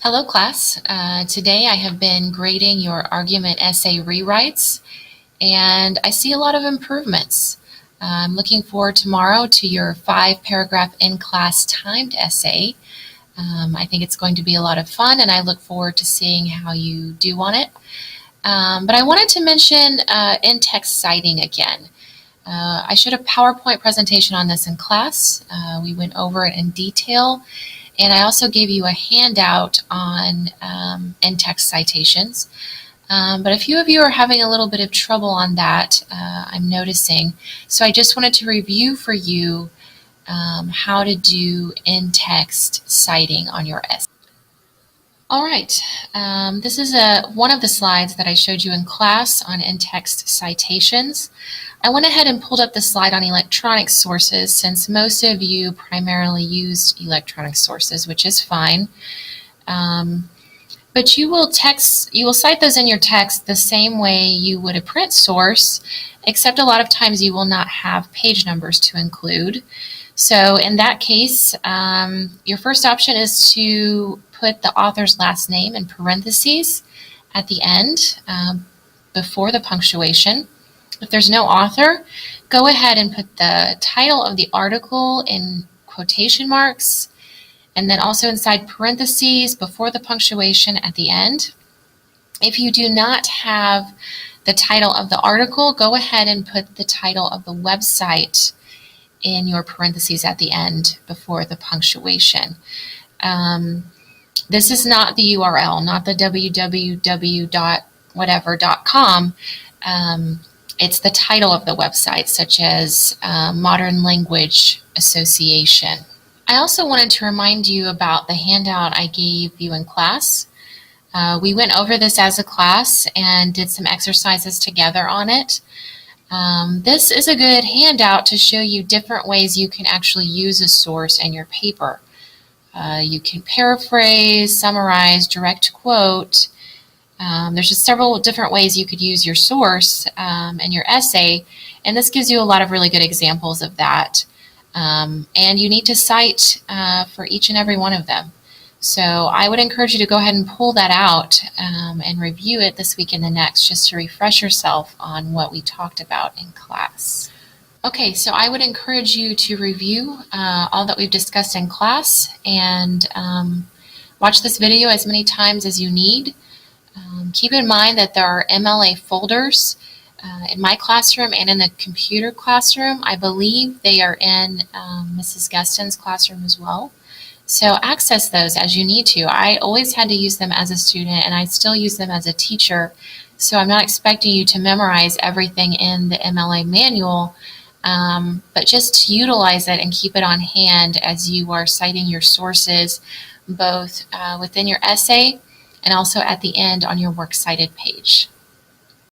Hello class. Today I have been grading your argument essay rewrites and I see a lot of improvements. I'm looking forward tomorrow to your 5-paragraph in-class timed essay. I think it's going to be a lot of fun and I look forward to seeing how you do on it. But I wanted to mention in-text citing again. I showed a PowerPoint presentation on this in class. We went over it in detail. And I also gave you a handout on in-text citations. But a few of you are having a little bit of trouble on that, I'm noticing. So I just wanted to review for you how to do in-text citing on your essay. All right, this is one of the slides that I showed you in class on in-text citations. I went ahead and pulled up the slide on electronic sources since most of you primarily used electronic sources, which is fine. But you will cite those in your text the same way you would a print source, except a lot of times you will not have page numbers to include. So in that case, your first option is to put the author's last name in parentheses at the end before the punctuation. If there's no author, go ahead and put the title of the article in quotation marks and then also inside parentheses before the punctuation at the end. If you do not have the title of the article, go ahead and put the title of the website in your parentheses at the end before the punctuation. This is not the URL, not the www.whatever.com. It's the title of the website, such as Modern Language Association. I also wanted to remind you about the handout I gave you in class. We went over this as a class and did some exercises together on it. This is a good handout to show you different ways you can actually use a source in your paper. You can paraphrase, summarize, direct quote. There's just several different ways you could use your source in your essay, and this gives you a lot of really good examples of that. And you need to cite for each and every one of them. So I would encourage you to go ahead and pull that out and review it this week and the next, just to refresh yourself on what we talked about in class. Okay, so I would encourage you to review all that we've discussed in class and watch this video as many times as you need. Keep in mind that there are MLA folders in my classroom and in the computer classroom. I believe they are in Mrs. Guston's classroom as well. So access those as you need to. I always had to use them as a student and I still use them as a teacher. So I'm not expecting you to memorize everything in the MLA manual, but just utilize it and keep it on hand as you are citing your sources both within your essay and also at the end on your works cited page.